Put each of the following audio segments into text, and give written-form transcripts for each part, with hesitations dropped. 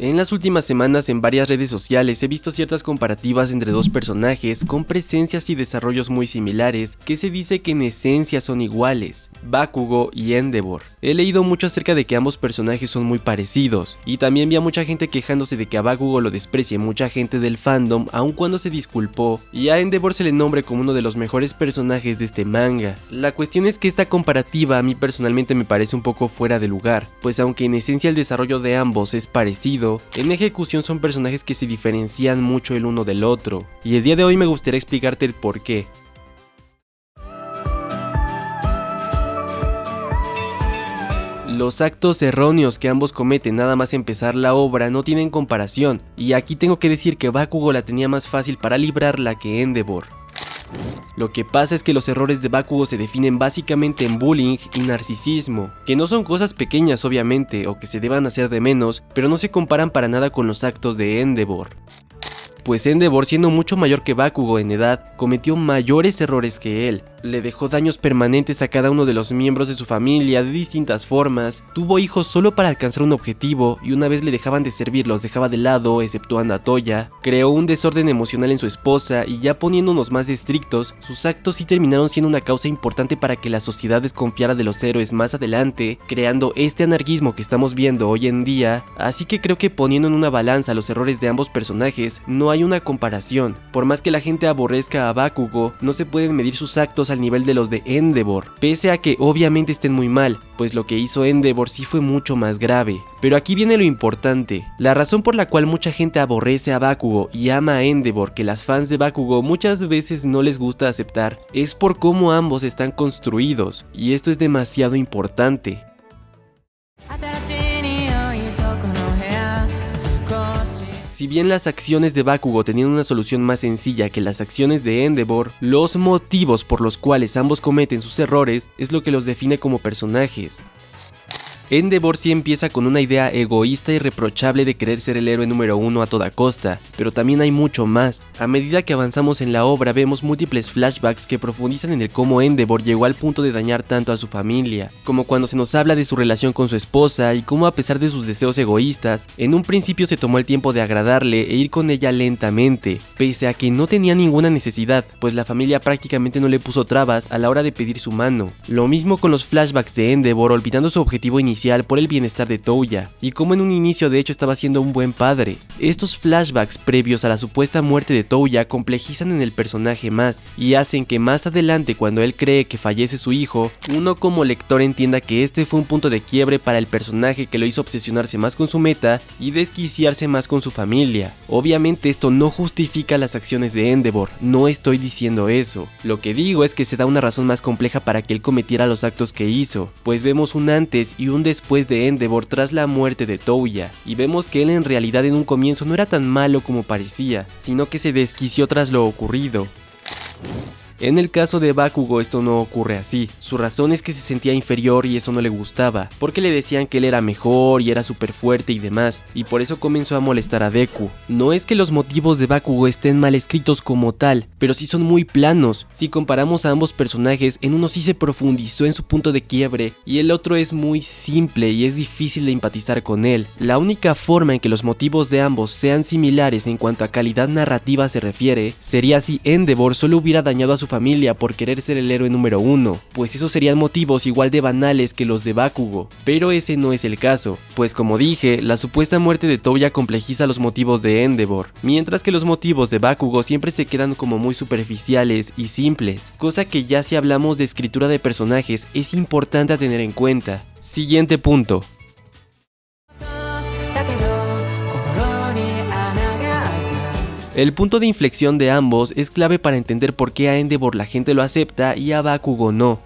En las últimas semanas en varias redes sociales he visto ciertas comparativas entre dos personajes con presencias y desarrollos muy similares que se dice que en esencia son iguales, Bakugo y Endeavor. He leído mucho acerca de que ambos personajes son muy parecidos, y también vi a mucha gente quejándose de que a Bakugo lo desprecie mucha gente del fandom aun cuando se disculpó, y a Endeavor se le nombre como uno de los mejores personajes de este manga. La cuestión es que esta comparativa a mí personalmente me parece un poco fuera de lugar, pues aunque en esencia el desarrollo de ambos es parecido, en ejecución son personajes que se diferencian mucho el uno del otro, y el día de hoy me gustaría explicarte el por qué. Los actos erróneos que ambos cometen nada más empezar la obra no tienen comparación, y aquí tengo que decir que Bakugo la tenía más fácil para librarla que Endeavor. Lo que pasa es que los errores de Bakugo se definen básicamente en bullying y narcisismo, que no son cosas pequeñas obviamente o que se deban hacer de menos, pero no se comparan para nada con los actos de Endeavor. Pues Endeavor, siendo mucho mayor que Bakugo en edad, cometió mayores errores que él. Le dejó daños permanentes a cada uno de los miembros de su familia de distintas formas, tuvo hijos solo para alcanzar un objetivo y una vez le dejaban de servir los dejaba de lado, exceptuando a Toya, creó un desorden emocional en su esposa y ya poniéndonos más estrictos, sus actos sí terminaron siendo una causa importante para que la sociedad desconfiara de los héroes más adelante, creando este anarquismo que estamos viendo hoy en día, así que creo que poniendo en una balanza los errores de ambos personajes, no hay una comparación. Por más que la gente aborrezca a Bakugo, no se pueden medir sus actos al nivel de los de Endeavor, pese a que obviamente estén muy mal, pues lo que hizo Endeavor sí fue mucho más grave. Pero aquí viene lo importante, la razón por la cual mucha gente aborrece a Bakugo y ama a Endeavor, que las fans de Bakugo muchas veces no les gusta aceptar, es por cómo ambos están construidos, y esto es demasiado importante. Si bien las acciones de Bakugo tenían una solución más sencilla que las acciones de Endeavor, los motivos por los cuales ambos cometen sus errores es lo que los define como personajes. Endeavor sí empieza con una idea egoísta y reprochable de querer ser el héroe número uno a toda costa, pero también hay mucho más. A medida que avanzamos en la obra vemos múltiples flashbacks que profundizan en el cómo Endeavor llegó al punto de dañar tanto a su familia, como cuando se nos habla de su relación con su esposa y cómo a pesar de sus deseos egoístas, en un principio se tomó el tiempo de agradarle e ir con ella lentamente, pese a que no tenía ninguna necesidad, pues la familia prácticamente no le puso trabas a la hora de pedir su mano. Lo mismo con los flashbacks de Endeavor olvidando su objetivo inicial por el bienestar de Toya, y como en un inicio de hecho estaba siendo un buen padre. Estos flashbacks previos a la supuesta muerte de Toya complejizan en el personaje más, y hacen que más adelante cuando él cree que fallece su hijo, uno como lector entienda que este fue un punto de quiebre para el personaje que lo hizo obsesionarse más con su meta y desquiciarse más con su familia. Obviamente esto no justifica las acciones de Endeavor, no estoy diciendo eso. Lo que digo es que se da una razón más compleja para que él cometiera los actos que hizo, pues vemos un antes y un después de Endeavor tras la muerte de Toya, y vemos que él en realidad en un comienzo no era tan malo como parecía, sino que se desquició tras lo ocurrido. En el caso de Bakugo esto no ocurre así, su razón es que se sentía inferior y eso no le gustaba, porque le decían que él era mejor y era súper fuerte y demás, y por eso comenzó a molestar a Deku. No es que los motivos de Bakugo estén mal escritos como tal, pero sí son muy planos. Si comparamos a ambos personajes, en uno sí se profundizó en su punto de quiebre y el otro es muy simple y es difícil de empatizar con él. La única forma en que los motivos de ambos sean similares en cuanto a calidad narrativa se refiere, sería si Endeavor solo hubiera dañado a su familia por querer ser el héroe número uno, pues esos serían motivos igual de banales que los de Bakugo, pero ese no es el caso, pues como dije, la supuesta muerte de Toya complejiza los motivos de Endeavor, mientras que los motivos de Bakugo siempre se quedan como muy superficiales y simples, cosa que ya si hablamos de escritura de personajes es importante a tener en cuenta. Siguiente punto. El punto de inflexión de ambos es clave para entender por qué a Endeavor la gente lo acepta y a Bakugo no.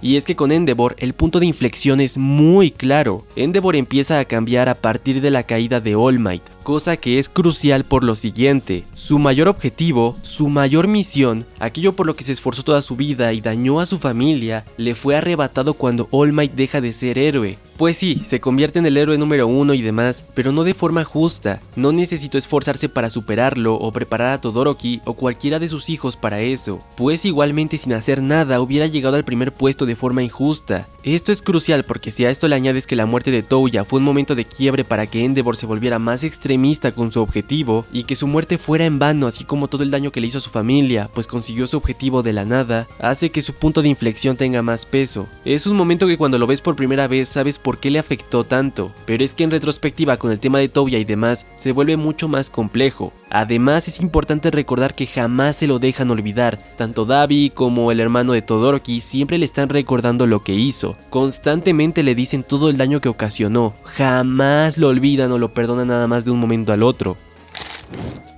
Y es que con Endeavor el punto de inflexión es muy claro. Endeavor empieza a cambiar a partir de la caída de All Might, cosa que es crucial por lo siguiente: su mayor objetivo, su mayor misión, aquello por lo que se esforzó toda su vida y dañó a su familia, le fue arrebatado cuando All Might deja de ser héroe. Pues sí, se convierte en el héroe número uno y demás, pero no de forma justa. No necesitó esforzarse para superarlo o preparar a Todoroki o cualquiera de sus hijos para eso, pues igualmente sin hacer nada hubiera llegado al primer puesto de forma injusta. Esto es crucial porque si a esto le añades que la muerte de Touya fue un momento de quiebre para que Endeavor se volviera más extremista con su objetivo y que su muerte fuera en vano, así como todo el daño que le hizo a su familia, pues consiguió su objetivo de la nada, hace que su punto de inflexión tenga más peso. Es un momento que cuando lo ves por primera vez sabes por qué le afectó tanto, pero es que en retrospectiva con el tema de Touya y demás se vuelve mucho más complejo. Además es importante recordar que jamás se lo dejan olvidar, tanto Dabi como el hermano de Todoroki siempre le están recordando lo que hizo, constantemente le dicen todo el daño que ocasionó, jamás lo olvidan o lo perdonan nada más de un momento al otro.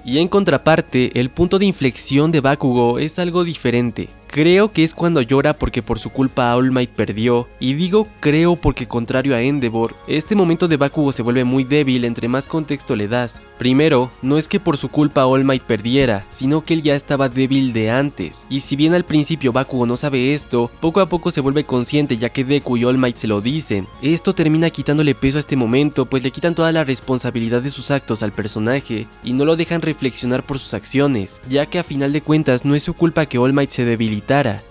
Y en contraparte, el punto de inflexión de Bakugo es algo diferente. Creo que es cuando llora porque por su culpa All Might perdió, y digo creo porque contrario a Endeavor, este momento de Bakugo se vuelve muy débil entre más contexto le das. Primero, no es que por su culpa All Might perdiera, sino que él ya estaba débil de antes, y si bien al principio Bakugo no sabe esto, poco a poco se vuelve consciente ya que Deku y All Might se lo dicen. Esto termina quitándole peso a este momento, pues le quitan toda la responsabilidad de sus actos al personaje, y no lo dejan reflexionar por sus acciones, ya que a final de cuentas no es su culpa que All Might se debilitara,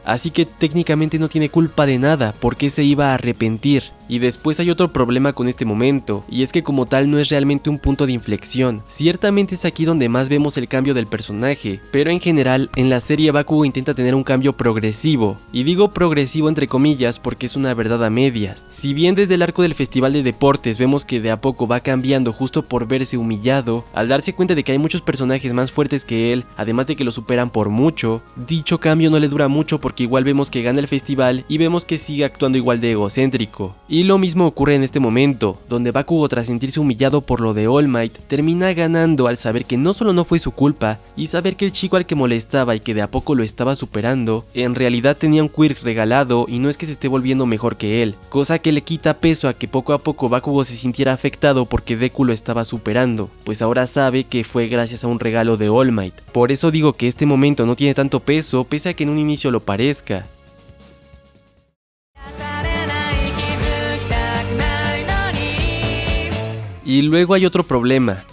así que técnicamente no tiene culpa de nada porque se iba a arrepentir. Y después hay otro problema con este momento, y es que como tal no es realmente un punto de inflexión. Ciertamente es aquí donde más vemos el cambio del personaje, pero en general en la serie Bakugo intenta tener un cambio progresivo, y digo progresivo entre comillas porque es una verdad a medias. Si bien desde el arco del festival de deportes vemos que de a poco va cambiando justo por verse humillado, al darse cuenta de que hay muchos personajes más fuertes que él, además de que lo superan por mucho, dicho cambio no le dura mucho porque igual vemos que gana el festival y vemos que sigue actuando igual de egocéntrico. Y lo mismo ocurre en este momento, donde Bakugo tras sentirse humillado por lo de All Might, termina ganando al saber que no solo no fue su culpa, y saber que el chico al que molestaba y que de a poco lo estaba superando, en realidad tenía un quirk regalado y no es que se esté volviendo mejor que él, cosa que le quita peso a que poco a poco Bakugo se sintiera afectado porque Deku lo estaba superando, pues ahora sabe que fue gracias a un regalo de All Might. Por eso digo que este momento no tiene tanto peso, pese a que en un inicio lo parezca. Y luego hay otro problema.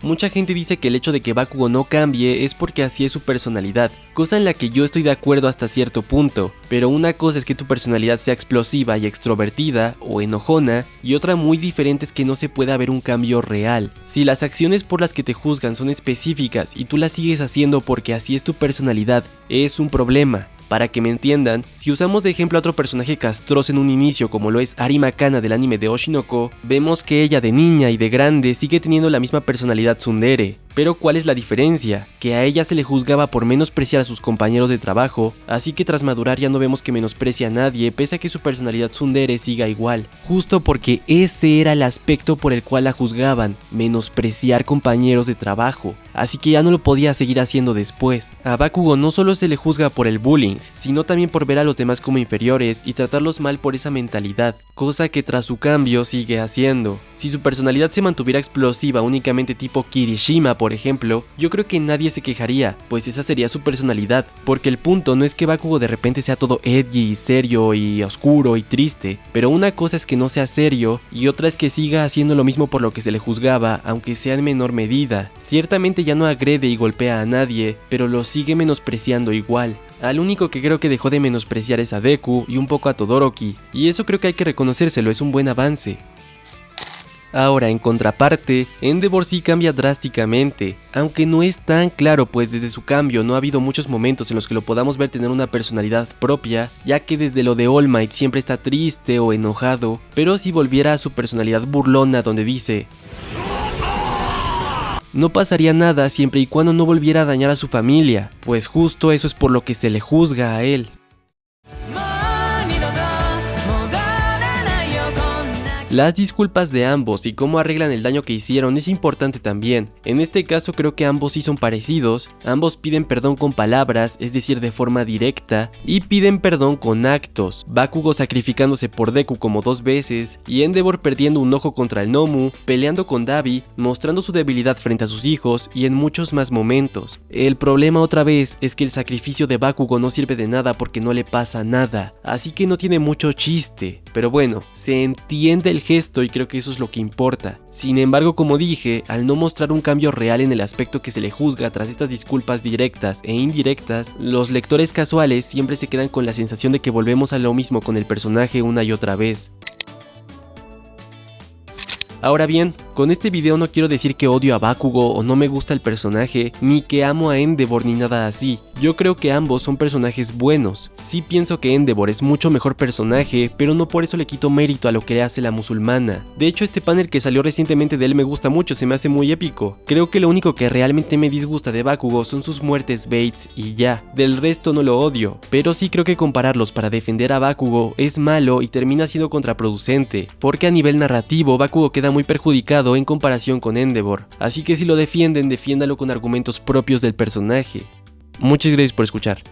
Mucha gente dice que el hecho de que Bakugo no cambie es porque así es su personalidad, cosa en la que yo estoy de acuerdo hasta cierto punto, pero una cosa es que tu personalidad sea explosiva y extrovertida o enojona, y otra muy diferente es que no se pueda ver un cambio real. Si las acciones por las que te juzgan son específicas y tú las sigues haciendo porque así es tu personalidad, es un problema. Para que me entiendan, si usamos de ejemplo a otro personaje castroso en un inicio como lo es Arima Kana del anime de Oshinoko, vemos que ella de niña y de grande sigue teniendo la misma personalidad tsundere. Pero ¿cuál es la diferencia? Que a ella se le juzgaba por menospreciar a sus compañeros de trabajo, así que tras madurar ya no vemos que menosprecia a nadie pese a que su personalidad tsundere siga igual, justo porque ese era el aspecto por el cual la juzgaban, menospreciar compañeros de trabajo, así que ya no lo podía seguir haciendo después. A Bakugo no solo se le juzga por el bullying, sino también por ver a los demás como inferiores y tratarlos mal por esa mentalidad, cosa que tras su cambio sigue haciendo. Si su personalidad se mantuviera explosiva únicamente tipo Kirishima por ejemplo, yo creo que nadie se quejaría, pues esa sería su personalidad, porque el punto no es que Bakugo de repente sea todo edgy y serio y oscuro y triste, pero una cosa es que no sea serio y otra es que siga haciendo lo mismo por lo que se le juzgaba, aunque sea en menor medida. Ciertamente ya no agrede y golpea a nadie, pero lo sigue menospreciando igual. Al único que creo que dejó de menospreciar es a Deku y un poco a Todoroki, y eso creo que hay que reconocérselo, es un buen avance. Ahora, en contraparte, Endeavor sí cambia drásticamente, aunque no es tan claro pues desde su cambio no ha habido muchos momentos en los que lo podamos ver tener una personalidad propia, ya que desde lo de All Might siempre está triste o enojado, pero si volviera a su personalidad burlona donde dice: no pasaría nada siempre y cuando no volviera a dañar a su familia, pues justo eso es por lo que se le juzga a él. Las disculpas de ambos y cómo arreglan el daño que hicieron es importante también. En este caso creo que ambos sí son parecidos, ambos piden perdón con palabras, es decir de forma directa, y piden perdón con actos, Bakugo sacrificándose por Deku como 2 veces, y Endeavor perdiendo un ojo contra el Nomu, peleando con Dabi, mostrando su debilidad frente a sus hijos y en muchos más momentos. El problema otra vez es que el sacrificio de Bakugo no sirve de nada porque no le pasa nada, así que no tiene mucho chiste, pero bueno, se entiende el gesto y creo que eso es lo que importa. Sin embargo, como dije, al no mostrar un cambio real en el aspecto que se le juzga tras estas disculpas directas e indirectas, los lectores casuales siempre se quedan con la sensación de que volvemos a lo mismo con el personaje una y otra vez. Ahora bien, con este video no quiero decir que odio a Bakugo o no me gusta el personaje, ni que amo a Endeavor ni nada así. Yo creo que ambos son personajes buenos. Sí pienso que Endeavor es mucho mejor personaje, pero no por eso le quito mérito a lo que hace la musulmana. De hecho, este panel que salió recientemente de él me gusta mucho, se me hace muy épico. Creo que lo único que realmente me disgusta de Bakugo son sus muertes baits y ya. Del resto no lo odio, pero sí creo que compararlos para defender a Bakugo es malo y termina siendo contraproducente, porque a nivel narrativo Bakugo queda muy perjudicado en comparación con Endeavor, así que si lo defienden, defiéndalo con argumentos propios del personaje. Muchas gracias por escuchar.